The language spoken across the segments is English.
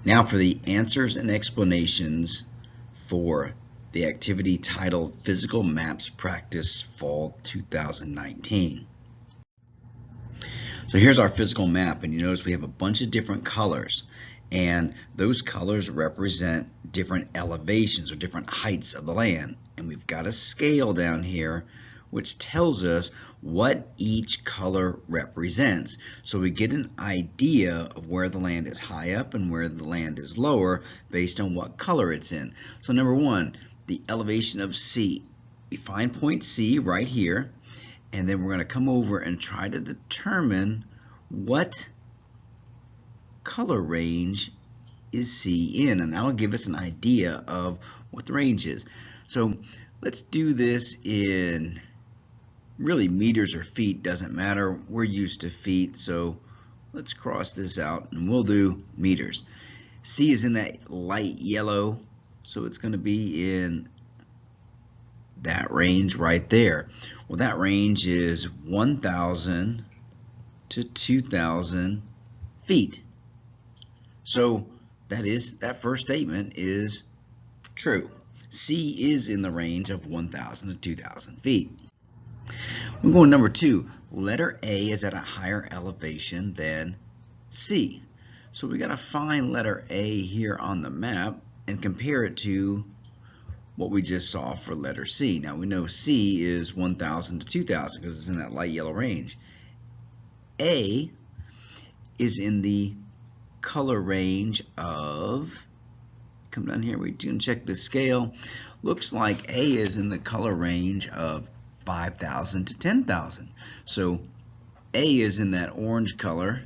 Now for the answers and explanations for the activity titled Physical Maps Practice Fall 2019. So here's our physical map, and you notice we have a bunch of different colors, and those colors represent different elevations or different heights of the land. And we've got a scale down here which tells us what each color represents. So we get an idea of where the land is high up and where the land is lower based on what color it's in. So number one, the elevation of C. We find point C right here, and then we're going to come over and try to determine what color range is C in, and that'll give us an idea of what the range is. So let's do this in really meters or feet, doesn't matter. We're used to feet, so let's cross this out and we'll do meters. C is in that light yellow, so it's going to be in that range right there. Well, that range is 1,000 to 2,000 feet. So that first statement is true. C is in the range of 1,000 to 2,000 feet. We're going number two. Letter A is at a higher elevation than C. So we got to find letter A here on the map and compare it to what we just saw for letter C. Now we know C is 1,000 to 2,000 because it's in that light yellow range. A is in the color range of, come down here, we can check the scale. Looks like A is in the color range of 5,000 to 10,000. So A is in that orange color,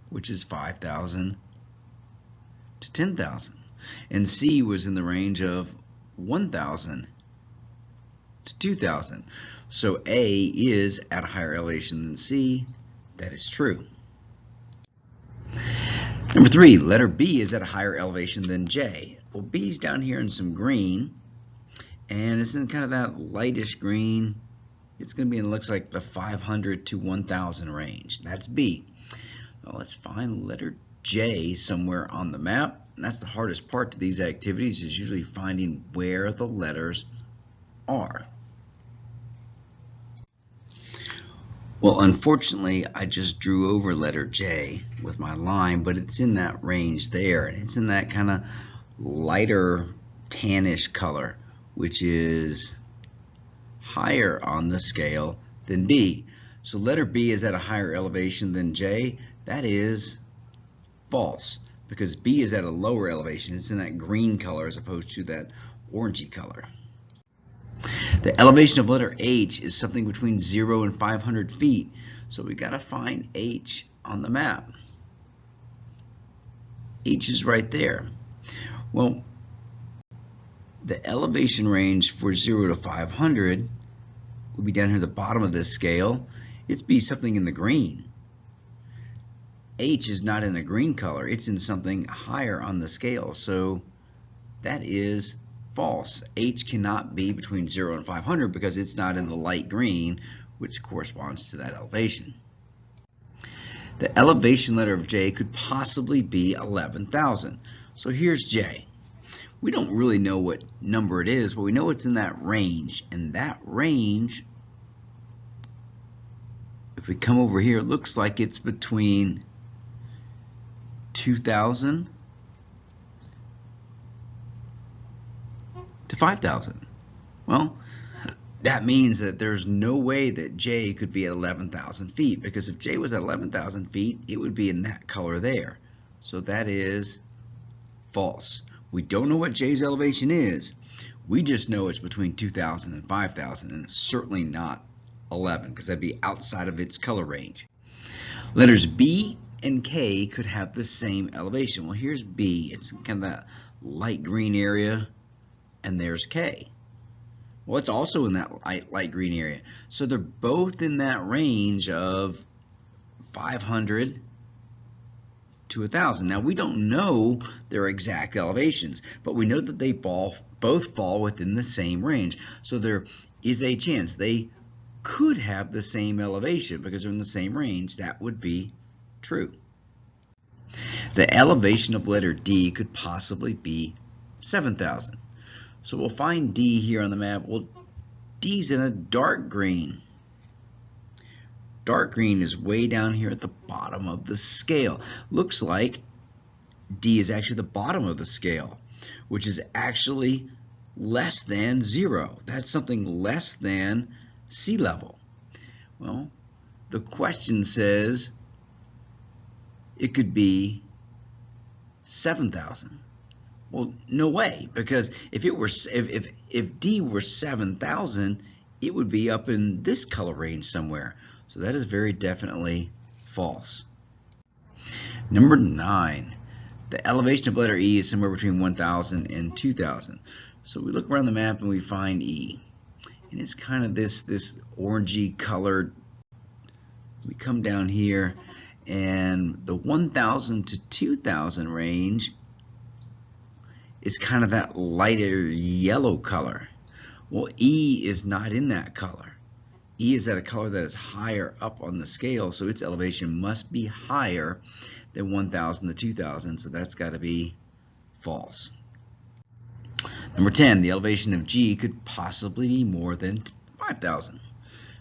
which is 5,000 to 10,000. And C was in the range of 1,000 to 2,000. So A is at a higher elevation than C. That is true. Number three, letter B is at a higher elevation than J. Well, B is down here in some green, and it's in kind of that lightish green. It's going to be in, looks like, the 500 to 1,000 range. That's B. Well, let's find letter J somewhere on the map. And that's the hardest part to these activities, is usually finding where the letters are. Well, unfortunately, I just drew over letter J with my line, but it's in that range there, and it's in that kind of lighter tannish color, which is higher on the scale than B. So letter B is at a higher elevation than J. That is false, because B is at a lower elevation. It's in that green color as opposed to that orangey color. The elevation of letter H is something between 0 and 500 feet. So we got to find H on the map. H is right there. Well, the elevation range for 0 to 500 will be down here at the bottom of this scale. It's be something in the green. H is not in a green color. It's in something higher on the scale. So that is false. H cannot be between 0 and 500 because it's not in the light green, which corresponds to that elevation. The elevation letter of J could possibly be 11,000. So here's J. We don't really know what number it is, but we know it's in that range. And that range, if we come over here, it looks like it's between 2,000 to 5,000. Well, that means that there's no way that J could be at 11,000 feet, because if J was at 11,000 feet, it would be in that color there. So that is false. We don't know what J's elevation is. We just know it's between 2,000 and 5,000, and it's certainly not 11, because that'd be outside of its color range. Letters B and K could have the same elevation. Well, here's B. It's kind of that light green area, and there's K. Well, it's also in that light green area. So they're both in that range of 500 to 1,000. Now, we don't know their exact elevations, but we know that they both fall within the same range. So there is a chance they could have the same elevation because they're in the same range. That would be true. The elevation of letter D could possibly be 7,000. So we'll find D here on the map. Well, D's in a dark green. Dark green is way down here at the bottom of the scale. Looks like D is actually the bottom of the scale, which is actually less than 0. That's something less than sea level. Well, the question says it could be 7,000. Well, no way, because if it were if D were 7,000, it would be up in this color range somewhere. So that is very definitely false. Number 9, the elevation of letter E is somewhere between 1,000 and 2,000. So we look around the map and we find E, and it's kind of this orangey colored. We come down here, and the 1,000 to 2,000 range is kind of that lighter yellow color. Well, E is not in that color. E is at a color that is higher up on the scale, so its elevation must be higher than 1,000 to 2,000, so that's got to be false. Number 10, the elevation of G could possibly be more than 5,000.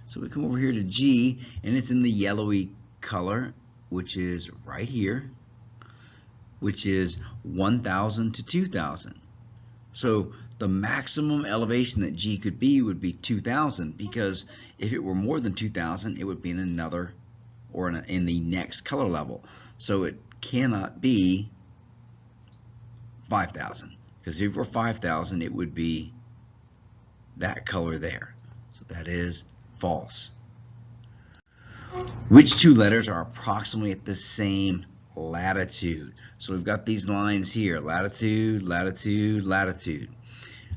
So we come over here to G, and it's in the yellowy color, which is right here, which is 1,000 to 2,000. So the maximum elevation that G could be would be 2,000, because if it were more than 2,000, it would be in another, or in the next color level. So it cannot be 5,000, because if it were 5,000, it would be that color there. So that is false. Which two letters are approximately at the same latitude? So we've got these lines here, latitude, latitude, latitude.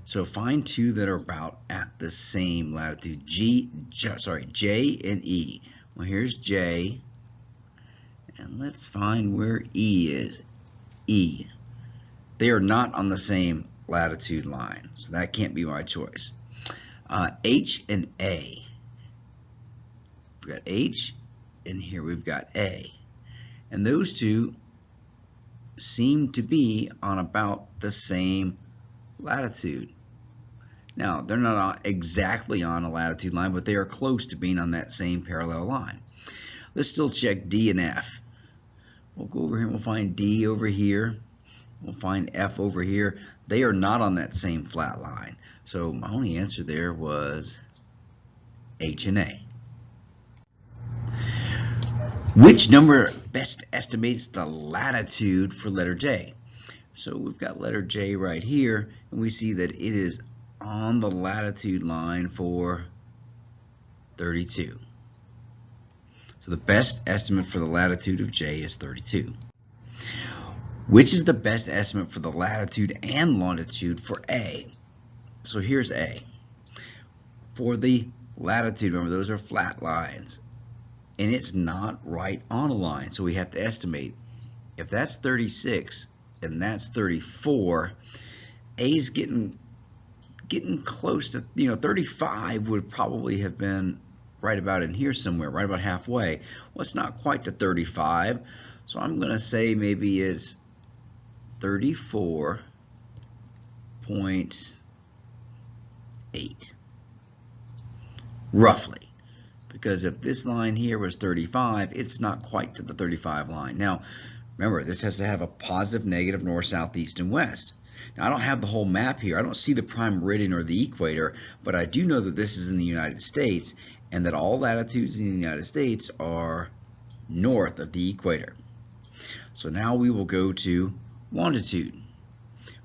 So find two that are about at the same latitude, J and E. Well, here's J, and let's find where E is. E. They are not on the same latitude line, so that can't be my choice. H and A. We've got H, and here we've got A. And those two seem to be on about the same latitude. Now, they're not exactly on a latitude line, but they are close to being on that same parallel line. Let's still check D and F. We'll go over here and we'll find D over here. We'll find F over here. They are not on that same flat line. So my only answer there was H and A. Which number best estimates the latitude for letter J? So we've got letter J right here, and we see that it is on the latitude line for 32. So the best estimate for the latitude of J is 32. Which is the best estimate for the latitude and longitude for A? So here's A. For the latitude, remember those are flat lines, and it's not right on a line, so we have to estimate. If that's 36 and that's 34, A's getting close to, 35 would probably have been right about in here somewhere, right about halfway. Well, it's not quite to 35, so I'm going to say maybe it's 34.8, roughly. Because if this line here was 35, it's not quite to the 35 line. Now, remember, this has to have a positive, negative, north, south, east, and west. Now, I don't have the whole map here. I don't see the prime meridian or the equator, but I do know that this is in the United States, and that all latitudes in the United States are north of the equator. So now we will go to longitude.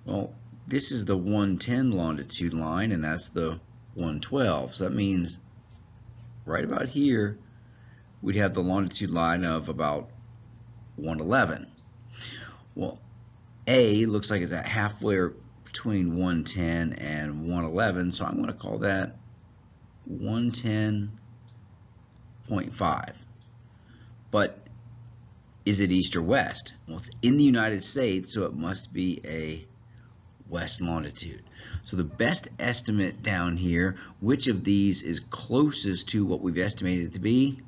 Well, this is the 110 longitude line, and that's the 112. So that means right about here, we'd have the longitude line of about 111. Well, A looks like it's at halfway between 110 and 111, so I'm going to call that 110.5. But is it east or west? Well, it's in the United States, so it must be a west longitude. So the best estimate down here, which of these is closest to what we've estimated it to be?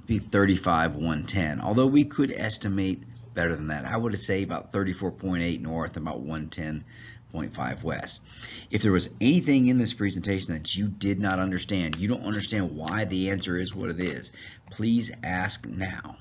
be 35, 110. Although we could estimate better than that. I would say about 34.8 north, about 110.5 west. If there was anything in this presentation that you did not understand, you don't understand why the answer is what it is, please ask now.